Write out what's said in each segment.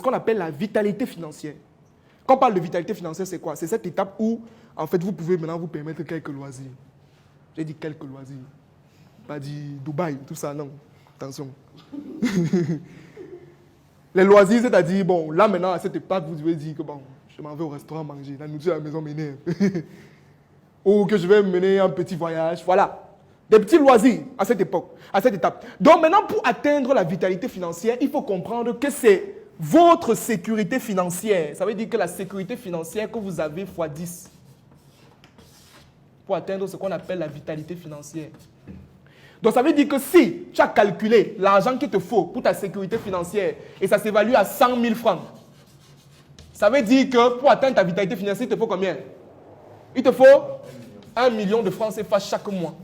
qu'on appelle la vitalité financière. Quand on parle de vitalité financière, c'est quoi? C'est cette étape où, en fait, vous pouvez maintenant vous permettre quelques loisirs. J'ai dit quelques loisirs. Pas dit Dubaï, tout ça, non. Attention. Les loisirs, c'est-à-dire, bon, là maintenant, à cette étape, vous devez dire que bon, je m'en vais au restaurant manger, la nourriture à la maison m'énerve. Ou que je vais mener un petit voyage, voilà. Des petits loisirs à cette époque, à cette étape. Donc maintenant, pour atteindre la vitalité financière, il faut comprendre que c'est votre sécurité financière. Ça veut dire que la sécurité financière que vous avez x 10. Pour atteindre ce qu'on appelle la vitalité financière. Donc ça veut dire que si tu as calculé l'argent qu'il te faut pour ta sécurité financière et ça s'évalue à 100 000 francs, ça veut dire que pour atteindre ta vitalité financière, il te faut combien? Il te faut 1 million de francs CFA chaque mois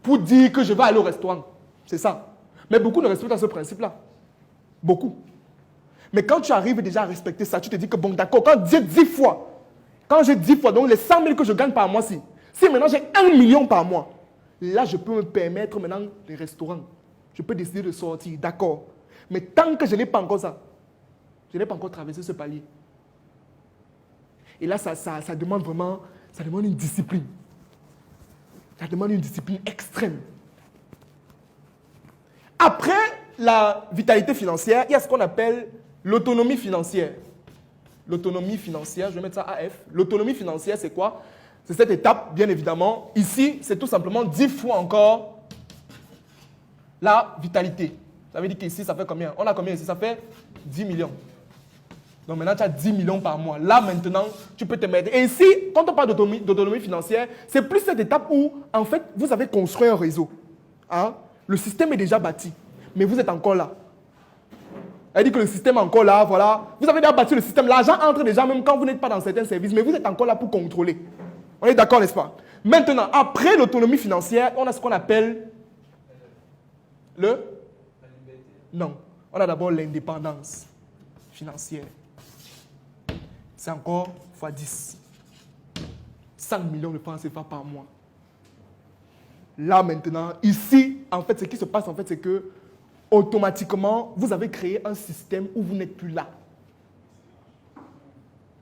pour dire que je vais aller au restaurant. C'est ça. Mais beaucoup ne respectent pas ce principe-là. Beaucoup. Mais quand tu arrives déjà à respecter ça, tu te dis que bon, d'accord, quand j'ai 10 fois, donc les 100 000 que je gagne par mois, si maintenant j'ai 1 million par mois, là, je peux me permettre maintenant les restaurants. Je peux décider de sortir, d'accord. Mais tant que je n'ai pas encore ça, je n'ai pas encore traversé ce palier. Et là, ça demande vraiment, ça demande une discipline. Ça demande une discipline extrême. Après la vitalité financière, il y a ce qu'on appelle l'autonomie financière. L'autonomie financière, je vais mettre ça AF. L'autonomie financière, c'est quoi? C'est cette étape, bien évidemment. Ici, c'est tout simplement 10 fois encore la vitalité. Ça veut dire qu'ici, ça fait combien? On a combien ici? Ça fait 10 millions. Donc maintenant, tu as 10 millions par mois. Là, maintenant, tu peux te mettre. Et ici, quand on parle d'autonomie financière, c'est plus cette étape où, en fait, vous avez construit un réseau. Hein? Le système est déjà bâti, mais vous êtes encore là. Elle dit que le système est encore là, voilà. Vous avez déjà bâti le système. L'argent entre déjà, même quand vous n'êtes pas dans certains services, mais vous êtes encore là pour contrôler. On est d'accord, n'est-ce pas? Maintenant, après l'autonomie financière, on a ce qu'on appelle la liberté. Non. On a d'abord l'indépendance financière. C'est encore x 10. 100 millions de francs CFA par mois. Là, maintenant, ici, en fait, ce qui se passe, en fait, c'est que automatiquement, vous avez créé un système où vous n'êtes plus là.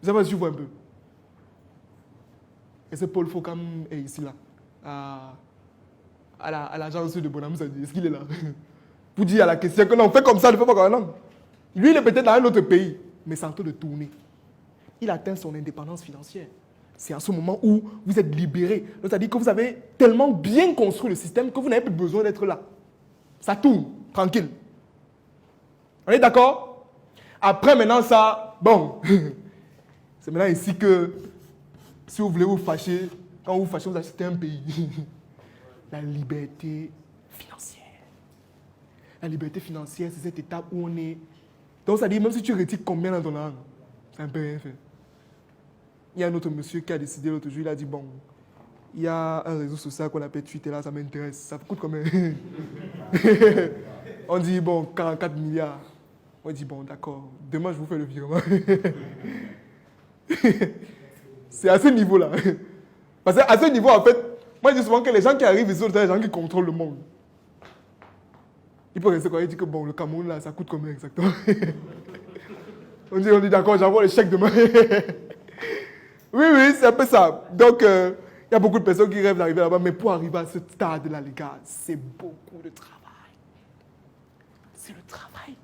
Vous savez si je vois un peu. Et c'est Paul Focam est ici, là. À l'agence de Bonham, est-ce qu'il est là? Pour dire à la question que non, on fait comme ça, ne fait pas comme ça. Non. Lui, il est peut-être dans un autre pays, mais c'est en train de tourner. Il atteint son indépendance financière. C'est à ce moment où vous êtes libéré. C'est-à-dire que vous avez tellement bien construit le système que vous n'avez plus besoin d'être là. Ça tourne, tranquille. On est d'accord? Après, maintenant, ça, bon, c'est maintenant ici que, si vous voulez vous fâcher, quand vous vous fâchez, vous achetez un pays. La liberté financière. La liberté financière, c'est cette étape où on est. Donc, ça dit, même si tu retires combien dans ton argent, c'est un peu rien fait. Il y a un autre monsieur qui a décidé l'autre jour, il a dit, bon, il y a un réseau social qu'on appelle Twitter, là, ça m'intéresse. Ça coûte combien? On dit, bon, 44 milliards. On dit, bon, d'accord, demain, je vous fais le virement. C'est à ce niveau-là. Parce qu'à ce niveau, en fait, moi, je dis souvent que les gens qui arrivent ici, c'est les gens qui contrôlent le monde. Il peut rester quoi? Il dit que, bon, le Cameroun, là, ça coûte combien exactement? On dit, d'accord, j'envoie le chèque demain. Oui, c'est un peu ça. Donc, il y a beaucoup de personnes qui rêvent d'arriver là-bas, mais pour arriver à ce stade-là, les gars, c'est beaucoup de travail. C'est le travail.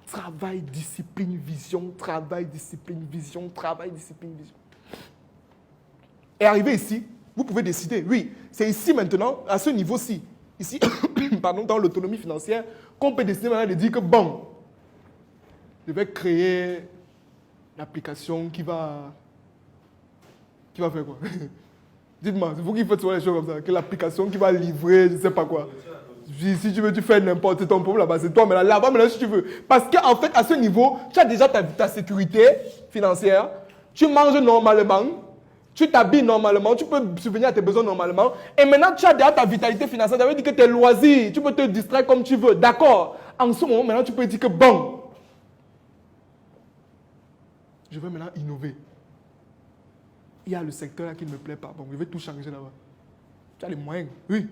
Travail, discipline, vision, travail, discipline, vision, travail, discipline, vision. Et arrivé ici, vous pouvez décider, oui, c'est ici maintenant, à ce niveau-ci, ici, pardon, dans l'autonomie financière, qu'on peut décider maintenant de dire que, bon, je vais créer l'application qui va faire quoi? Dites-moi, c'est vous qui faites souvent les choses comme ça, que l'application qui va livrer, je ne sais pas quoi. Si tu veux, tu fais n'importe, c'est ton problème là-bas, c'est toi, mais là-bas, maintenant, si tu veux. Parce qu'en fait, à ce niveau, tu as déjà ta sécurité financière, tu manges normalement, tu t'habilles normalement, tu peux subvenir à tes besoins normalement, et maintenant, tu as déjà ta vitalité financière, ça veut dire que tes loisirs, tu peux te distraire comme tu veux, d'accord? En ce moment, maintenant, tu peux dire que bon, je vais maintenant innover. Il y a le secteur là qui ne me plaît pas. Bon, je vais tout changer là-bas. Tu as les moyens, oui.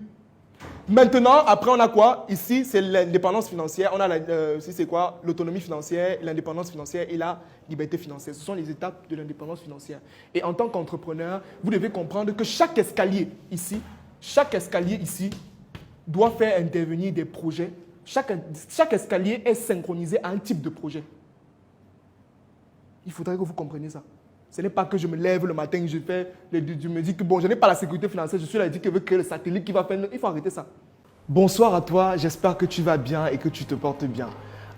Maintenant, après, on a quoi? Ici, c'est l'indépendance financière. On a ici, c'est quoi? L'autonomie financière, l'indépendance financière et la liberté financière. Ce sont les étapes de l'indépendance financière. Et en tant qu'entrepreneur, vous devez comprendre que chaque escalier ici doit faire intervenir des projets. Chaque escalier est synchronisé à un type de projet. Il faudrait que vous compreniez ça. Ce n'est pas que je me lève le matin, je me dis que bon, je n'ai pas la sécurité financière, je suis là, je dis que je veux créer le satellite qui va faire... Il faut arrêter ça. Bonsoir à toi, j'espère que tu vas bien et que tu te portes bien.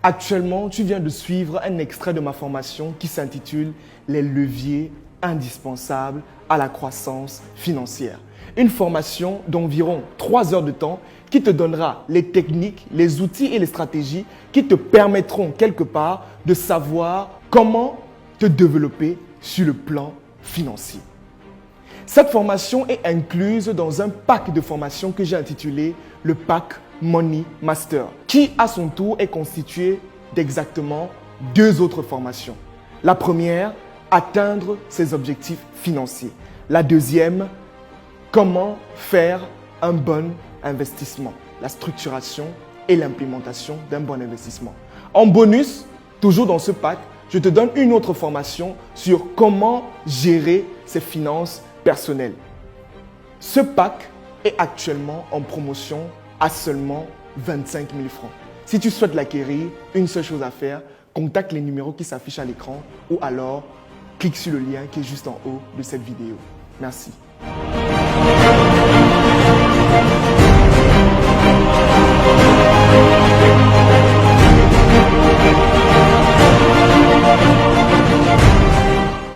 Actuellement, tu viens de suivre un extrait de ma formation qui s'intitule « Les leviers indispensables à la croissance financière ». Une formation d'environ 3 heures de temps qui te donnera les techniques, les outils et les stratégies qui te permettront quelque part de savoir comment te développer sur le plan financier. Cette formation est incluse dans un pack de formations que j'ai intitulé le pack Money Master, qui à son tour est constitué d'exactement 2 autres formations. La première, atteindre ses objectifs financiers. La deuxième, comment faire un bon investissement, la structuration et l'implémentation d'un bon investissement. En bonus, toujours dans ce pack, je te donne une autre formation sur comment gérer ses finances personnelles. Ce pack est actuellement en promotion à seulement 25 000 francs. Si tu souhaites l'acquérir, une seule chose à faire, contacte les numéros qui s'affichent à l'écran ou alors clique sur le lien qui est juste en haut de cette vidéo. Merci.